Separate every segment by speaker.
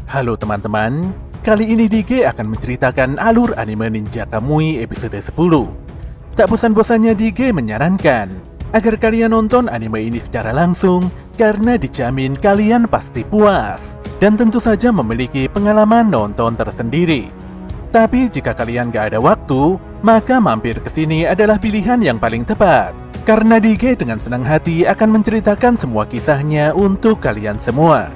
Speaker 1: Halo teman-teman, kali ini DG akan menceritakan alur anime Ninja Kamui episode 10. Tak bosan-bosannya DG menyarankan agar kalian nonton anime ini secara langsung karena dijamin kalian pasti puas dan tentu saja memiliki pengalaman nonton tersendiri. Tapi jika kalian gak ada waktu, maka mampir ke sini adalah pilihan yang paling tepat karena DG dengan senang hati akan menceritakan semua kisahnya untuk kalian semua.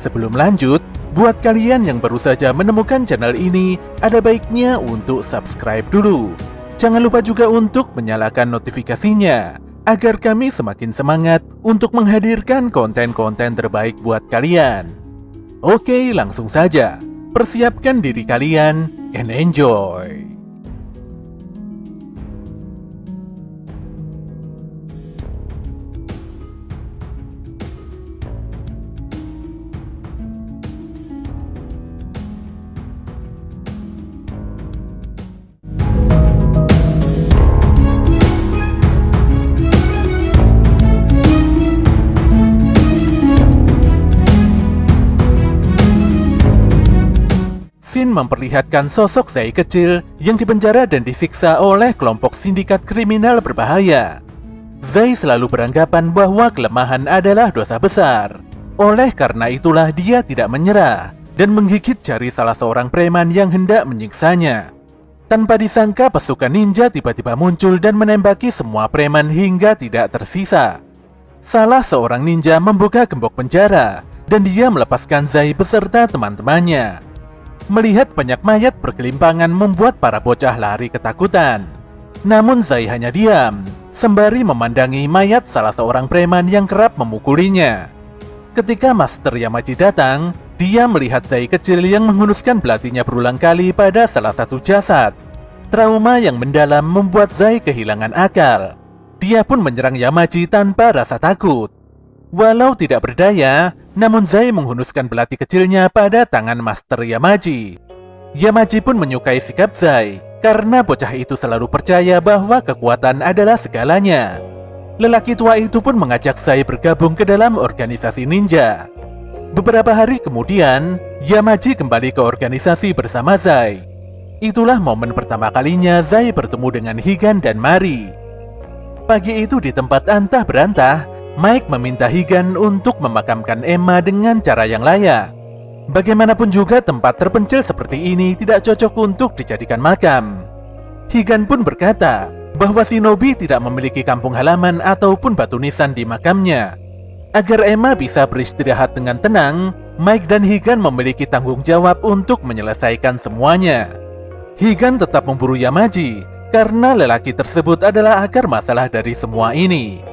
Speaker 1: Sebelum lanjut, buat kalian yang baru saja menemukan channel ini, ada baiknya untuk subscribe dulu. Jangan lupa juga untuk menyalakan notifikasinya, agar kami semakin semangat untuk menghadirkan konten-konten terbaik buat kalian. Oke, langsung saja. Persiapkan diri kalian, and enjoy! Scene memperlihatkan sosok Zai kecil yang dipenjara dan disiksa oleh kelompok sindikat kriminal berbahaya. Zai selalu beranggapan bahwa kelemahan adalah dosa besar. Oleh karena itulah dia tidak menyerah dan menggigit jari salah seorang preman yang hendak menyiksanya. Tanpa disangka pasukan ninja tiba-tiba muncul dan menembaki semua preman hingga tidak tersisa. Salah seorang ninja membuka gembok penjara dan dia melepaskan Zai beserta teman-temannya. Melihat banyak mayat bergelimpangan membuat para bocah lari ketakutan. Namun Zai hanya diam, sembari memandangi mayat salah seorang preman yang kerap memukulinya. Ketika Master Yamaji datang, dia melihat Zai kecil yang menghunuskan belatinya berulang kali pada salah satu jasad. Trauma yang mendalam membuat Zai kehilangan akal. Dia pun menyerang Yamaji tanpa rasa takut. Walau tidak berdaya, namun Zai menghunuskan belati kecilnya pada tangan Master Yamaji. Yamaji pun menyukai sikap Zai, karena bocah itu selalu percaya bahwa kekuatan adalah segalanya. Lelaki tua itu pun mengajak Zai bergabung ke dalam organisasi ninja. Beberapa hari kemudian, Yamaji kembali ke organisasi bersama Zai. Itulah momen pertama kalinya Zai bertemu dengan Higan dan Mari. Pagi itu di tempat antah berantah, Mike meminta Higan untuk memakamkan Emma dengan cara yang layak. Bagaimanapun juga tempat terpencil seperti ini tidak cocok untuk dijadikan makam. Higan pun berkata bahwa Shinobi tidak memiliki kampung halaman ataupun batu nisan di makamnya. Agar Emma bisa beristirahat dengan tenang, Mike dan Higan memiliki tanggung jawab untuk menyelesaikan semuanya. Higan tetap memburu Yamaji karena lelaki tersebut adalah akar masalah dari semua ini.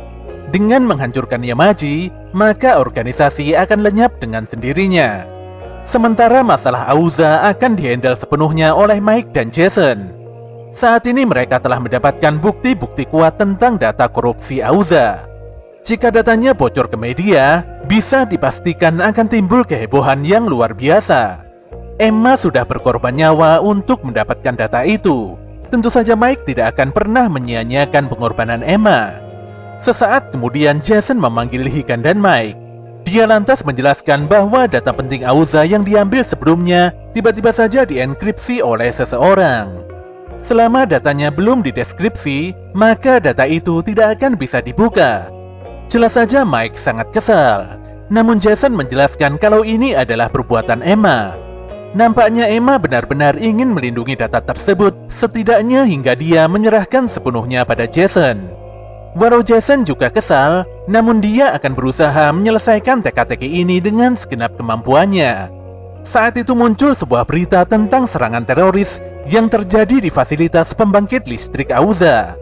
Speaker 1: Dengan menghancurkan Yamaji, maka organisasi akan lenyap dengan sendirinya. Sementara masalah Auza akan dihandle sepenuhnya oleh Mike dan Jason. Saat ini mereka telah mendapatkan bukti-bukti kuat tentang data korupsi Auza. Jika datanya bocor ke media, bisa dipastikan akan timbul kehebohan yang luar biasa. Emma sudah berkorban nyawa untuk mendapatkan data itu. Tentu saja Mike tidak akan pernah menyia-nyiakan pengorbanan Emma. Sesaat kemudian Jason memanggil Higan dan Mike. Dia lantas menjelaskan bahwa data penting Auza yang diambil sebelumnya tiba-tiba saja dienkripsi oleh seseorang. Selama datanya belum dideskripsi, maka data itu tidak akan bisa dibuka. Jelas saja Mike sangat kesal. Namun Jason menjelaskan kalau ini adalah perbuatan Emma. Nampaknya Emma benar-benar ingin melindungi data tersebut, setidaknya hingga dia menyerahkan sepenuhnya pada Jason. Walau Jason juga kesal, namun dia akan berusaha menyelesaikan teka-teki ini dengan segenap kemampuannya. Saat itu muncul sebuah berita tentang serangan teroris yang terjadi di fasilitas pembangkit listrik Auza.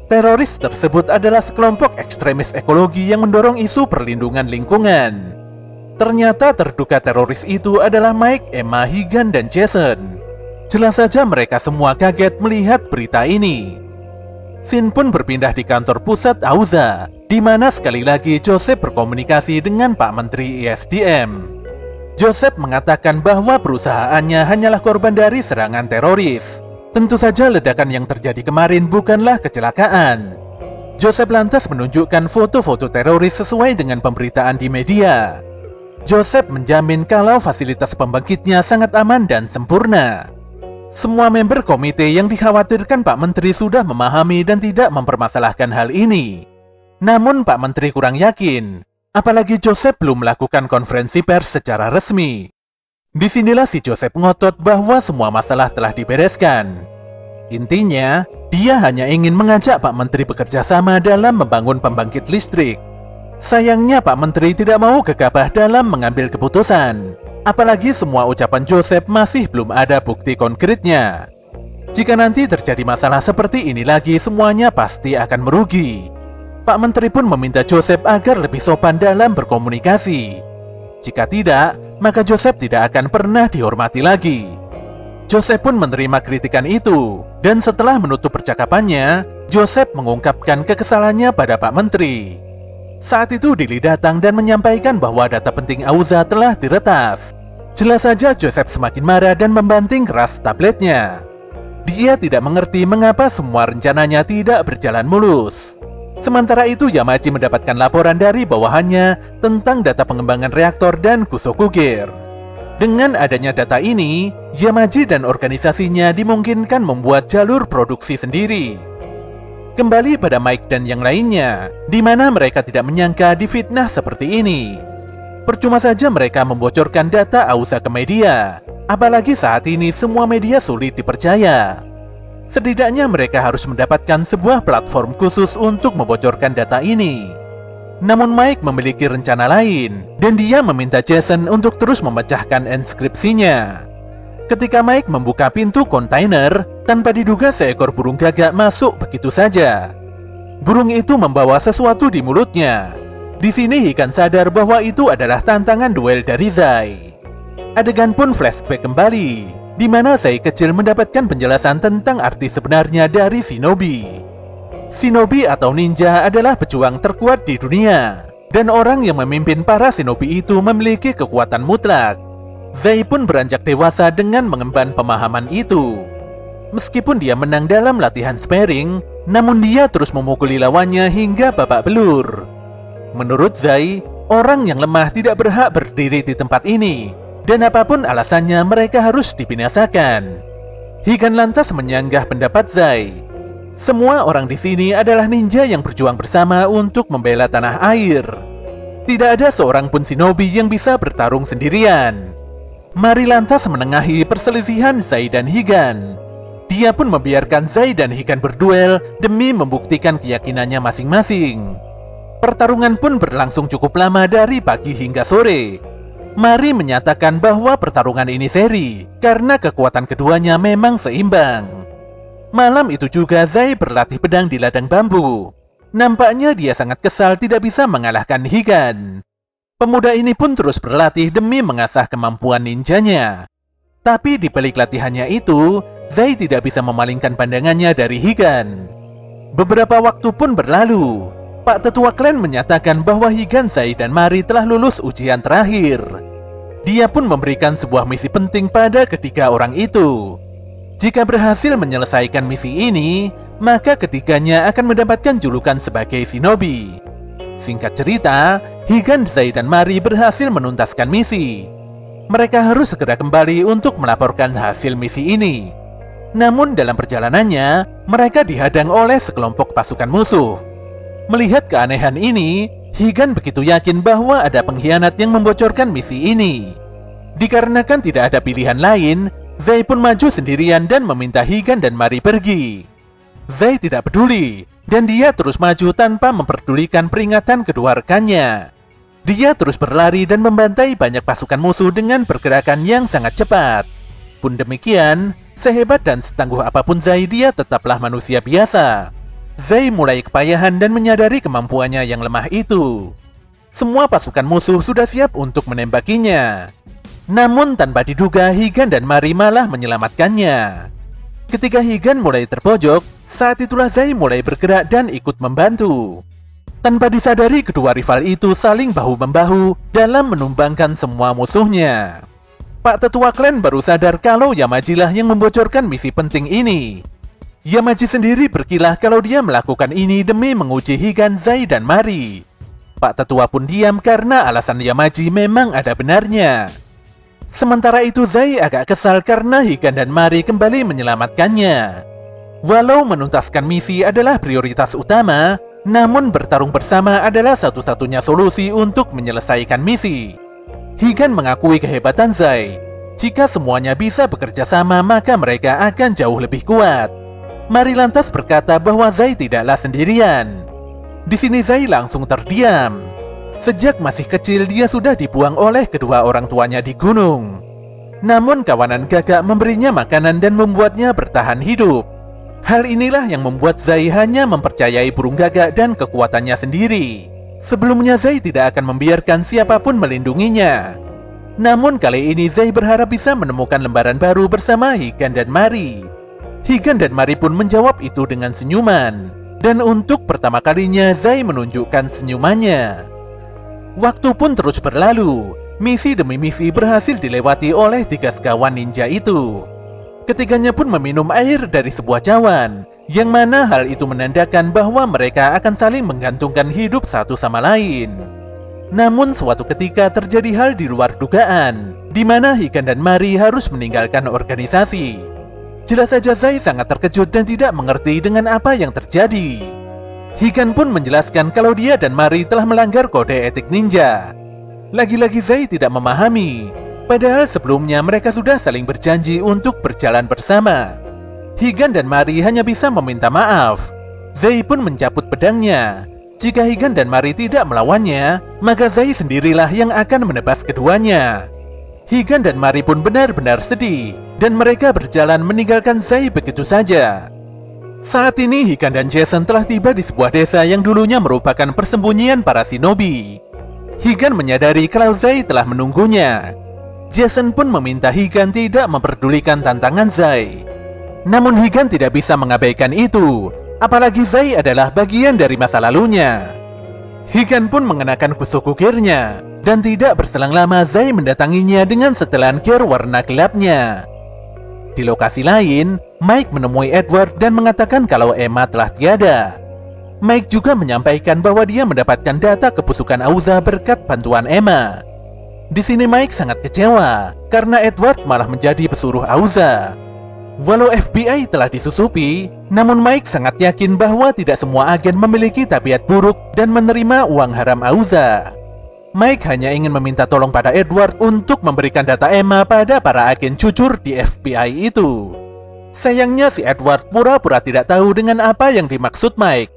Speaker 1: Teroris tersebut adalah sekelompok ekstremis ekologi yang mendorong isu perlindungan lingkungan. Ternyata terduga teroris itu adalah Mike, Emma, Higan, dan Jason. Jelas saja mereka semua kaget melihat berita ini. Scene pun berpindah di kantor pusat Auza, di mana sekali lagi Joseph berkomunikasi dengan Pak Menteri ISDM. Joseph mengatakan bahwa perusahaannya hanyalah korban dari serangan teroris. Tentu saja ledakan yang terjadi kemarin bukanlah kecelakaan. Joseph lantas menunjukkan foto-foto teroris sesuai dengan pemberitaan di media. Joseph menjamin kalau fasilitas pembangkitnya sangat aman dan sempurna. Semua member komite yang dikhawatirkan Pak Menteri sudah memahami dan tidak mempermasalahkan hal ini. Namun Pak Menteri kurang yakin, apalagi Joseph belum melakukan konferensi pers secara resmi. Disinilah si Joseph ngotot bahwa semua masalah telah dibereskan. Intinya, dia hanya ingin mengajak Pak Menteri bekerja sama dalam membangun pembangkit listrik. Sayangnya Pak Menteri tidak mau gegabah dalam mengambil keputusan. Apalagi semua ucapan Joseph masih belum ada bukti konkretnya. Jika nanti terjadi masalah seperti ini lagi, semuanya pasti akan merugi. Pak Menteri pun meminta Joseph agar lebih sopan dalam berkomunikasi. Jika tidak, maka Joseph tidak akan pernah dihormati lagi. Joseph pun menerima kritikan itu, dan setelah menutup percakapannya, Joseph mengungkapkan kekesalannya pada Pak Menteri. Saat itu Dilly datang dan menyampaikan bahwa data penting Auza telah diretas. Jelas saja Joseph semakin marah dan membanting keras tabletnya. Dia tidak mengerti mengapa semua rencananya tidak berjalan mulus. Sementara itu Yamaji mendapatkan laporan dari bawahannya tentang data pengembangan reaktor dan Kusokugir. Dengan adanya data ini, Yamaji dan organisasinya dimungkinkan membuat jalur produksi sendiri. Kembali pada Mike dan yang lainnya, di mana mereka tidak menyangka difitnah seperti ini. Percuma saja mereka membocorkan data Auza ke media, apalagi saat ini semua media sulit dipercaya. Setidaknya mereka harus mendapatkan sebuah platform khusus untuk membocorkan data ini. Namun Mike memiliki rencana lain, dan dia meminta Jason untuk terus memecahkan enskripsinya. Ketika Mike membuka pintu kontainer, tanpa diduga seekor burung gagak masuk begitu saja. Burung itu membawa sesuatu di mulutnya. Di sini Higan sadar bahwa itu adalah tantangan duel dari Zai. Adegan pun flashback kembali, di mana Zai kecil mendapatkan penjelasan tentang arti sebenarnya dari Shinobi. Shinobi atau ninja adalah pejuang terkuat di dunia, dan orang yang memimpin para Shinobi itu memiliki kekuatan mutlak. Zai pun beranjak dewasa dengan mengemban pemahaman itu. Meskipun dia menang dalam latihan sparring, namun dia terus memukuli lawannya hingga babak belur. Menurut Zai, orang yang lemah tidak berhak berdiri di tempat ini, dan apapun alasannya mereka harus dibinasakan. Higan lantas menyanggah pendapat Zai. Semua orang di sini adalah ninja yang berjuang bersama untuk membela tanah air. Tidak ada seorang pun shinobi yang bisa bertarung sendirian. Mari lantas menengahi perselisihan Zai dan Higan. Dia pun membiarkan Zai dan Higan berduel demi membuktikan keyakinannya masing-masing. Pertarungan pun berlangsung cukup lama dari pagi hingga sore. Mari menyatakan bahwa pertarungan ini seri karena kekuatan keduanya memang seimbang. Malam itu juga Zai berlatih pedang di ladang bambu. Nampaknya dia sangat kesal tidak bisa mengalahkan Higan. Pemuda ini pun terus berlatih demi mengasah kemampuan ninjanya. Tapi di balik latihannya itu, Zai tidak bisa memalingkan pandangannya dari Higan. Beberapa waktu pun berlalu. Pak Tetua Klan menyatakan bahwa Higan, Zai, dan Mari telah lulus ujian terakhir. Dia pun memberikan sebuah misi penting pada ketiga orang itu. Jika berhasil menyelesaikan misi ini, maka ketiganya akan mendapatkan julukan sebagai shinobi. Singkat cerita, Higan, Zai, dan Mari berhasil menuntaskan misi. Mereka harus segera kembali untuk melaporkan hasil misi ini. Namun dalam perjalanannya, mereka dihadang oleh sekelompok pasukan musuh. Melihat keanehan ini, Higan begitu yakin bahwa ada pengkhianat yang membocorkan misi ini. Dikarenakan tidak ada pilihan lain, Zai pun maju sendirian dan meminta Higan dan Mari pergi. Zai tidak peduli, dan dia terus maju tanpa memperdulikan peringatan kedua rekannya. Dia terus berlari dan membantai banyak pasukan musuh dengan pergerakan yang sangat cepat. Pun demikian, sehebat dan setangguh apapun Zai, dia tetaplah manusia biasa. Zai mulai kepayahan dan menyadari kemampuannya yang lemah itu. Semua pasukan musuh sudah siap untuk menembakinya. Namun tanpa diduga, Higan dan Mari malah menyelamatkannya. Ketika Higan mulai terpojok, saat itulah Zai mulai bergerak dan ikut membantu. Tanpa disadari, kedua rival itu saling bahu-membahu dalam menumbangkan semua musuhnya. Pak Tetua Klan baru sadar kalau Yamaji lah yang membocorkan misi penting ini. Yamaji sendiri berkilah kalau dia melakukan ini demi menguji Higan, Zai, dan Mari. Pak Tetua pun diam karena alasan Yamaji memang ada benarnya. Sementara itu Zai agak kesal karena Higan dan Mari kembali menyelamatkannya. Walau menuntaskan misi adalah prioritas utama, namun bertarung bersama adalah satu-satunya solusi untuk menyelesaikan misi. Higan mengakui kehebatan Zai. Jika semuanya bisa bekerja sama, maka mereka akan jauh lebih kuat. Mari lantas berkata bahwa Zai tidaklah sendirian. Di sini Zai langsung terdiam. Sejak masih kecil dia sudah dibuang oleh kedua orang tuanya di gunung. Namun kawanan gagak memberinya makanan dan membuatnya bertahan hidup. Hal inilah yang membuat Zai hanya mempercayai burung gagak dan kekuatannya sendiri. Sebelumnya Zai tidak akan membiarkan siapapun melindunginya. Namun kali ini Zai berharap bisa menemukan lembaran baru bersama Higan dan Mari. Higan dan Mari pun menjawab itu dengan senyuman. Dan untuk pertama kalinya Zai menunjukkan senyumannya. Waktu pun terus berlalu. Misi demi misi berhasil dilewati oleh 3 sekawan ninja itu. Ketiganya pun meminum air dari sebuah cawan, yang mana hal itu menandakan bahwa mereka akan saling menggantungkan hidup satu sama lain. Namun suatu ketika terjadi hal di luar dugaan, di mana Higan dan Mari harus meninggalkan organisasi. Jelas saja Zai sangat terkejut dan tidak mengerti dengan apa yang terjadi. Higan pun menjelaskan kalau dia dan Mari telah melanggar kode etik ninja. Lagi-lagi Zai tidak memahami. Padahal sebelumnya mereka sudah saling berjanji untuk berjalan bersama. Higan dan Mari hanya bisa meminta maaf. Zai pun mencabut pedangnya. Jika Higan dan Mari tidak melawannya, maka Zai sendirilah yang akan menebas keduanya. Higan dan Mari pun benar-benar sedih, dan mereka berjalan meninggalkan Zai begitu saja. Saat ini Higan dan Jason telah tiba di sebuah desa yang dulunya merupakan persembunyian para shinobi. Higan menyadari kalau Zai telah menunggunya. Jason pun meminta Higan tidak memperdulikan tantangan Zai. Namun Higan tidak bisa mengabaikan itu, apalagi Zai adalah bagian dari masa lalunya. Higan pun mengenakan kusuku gearnya, dan tidak berselang lama Zai mendatanginya dengan setelan gear warna gelapnya. Di lokasi lain, Mike menemui Edward dan mengatakan kalau Emma telah tiada. Mike juga menyampaikan bahwa dia mendapatkan data kebusukan Auza berkat bantuan Emma. Di sini Mike sangat kecewa karena Edward malah menjadi pesuruh Auza. Walau FBI telah disusupi, namun Mike sangat yakin bahwa tidak semua agen memiliki tabiat buruk dan menerima uang haram Auza. Mike hanya ingin meminta tolong pada Edward untuk memberikan data Emma pada para agen jujur di FBI itu. Sayangnya si Edward pura-pura tidak tahu dengan apa yang dimaksud Mike.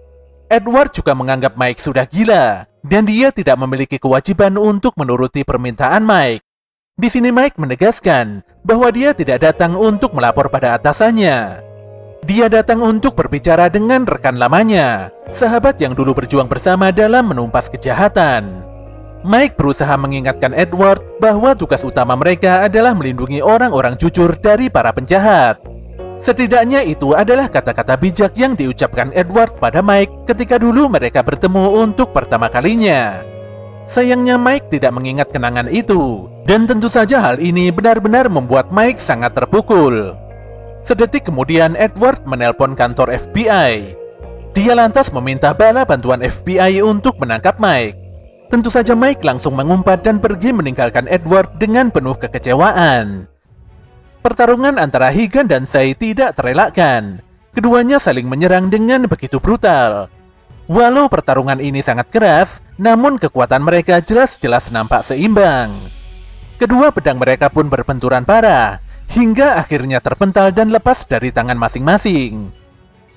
Speaker 1: Edward juga menganggap Mike sudah gila, dan dia tidak memiliki kewajiban untuk menuruti permintaan Mike. Di sini Mike menegaskan bahwa dia tidak datang untuk melapor pada atasannya. Dia datang untuk berbicara dengan rekan lamanya, sahabat yang dulu berjuang bersama dalam menumpas kejahatan. Mike berusaha mengingatkan Edward bahwa tugas utama mereka adalah melindungi orang-orang jujur dari para penjahat. Setidaknya itu adalah kata-kata bijak yang diucapkan Edward pada Mike ketika dulu mereka bertemu untuk pertama kalinya. Sayangnya Mike tidak mengingat kenangan itu, dan tentu saja hal ini benar-benar membuat Mike sangat terpukul. Sedetik kemudian Edward menelpon kantor FBI. Dia lantas meminta bala bantuan FBI untuk menangkap Mike. Tentu saja Mike langsung mengumpat dan pergi meninggalkan Edward dengan penuh kekecewaan. Pertarungan antara Higan dan Zai tidak terelakkan. Keduanya saling menyerang dengan begitu brutal. Walau pertarungan ini sangat keras, namun kekuatan mereka jelas-jelas nampak seimbang. Kedua pedang mereka pun berbenturan parah, hingga akhirnya terpental dan lepas dari tangan masing-masing.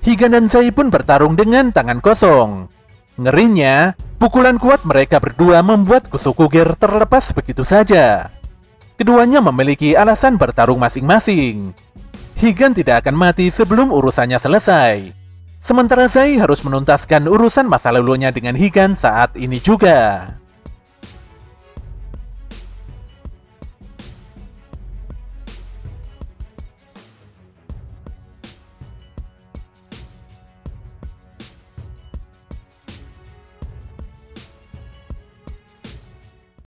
Speaker 1: Higan dan Zai pun bertarung dengan tangan kosong. Ngerinya, pukulan kuat mereka berdua membuat kusuku gear terlepas begitu saja. Keduanya memiliki alasan bertarung masing-masing. Higan tidak akan mati sebelum urusannya selesai. Sementara Zai harus menuntaskan urusan masa lalunya dengan Higan saat ini juga.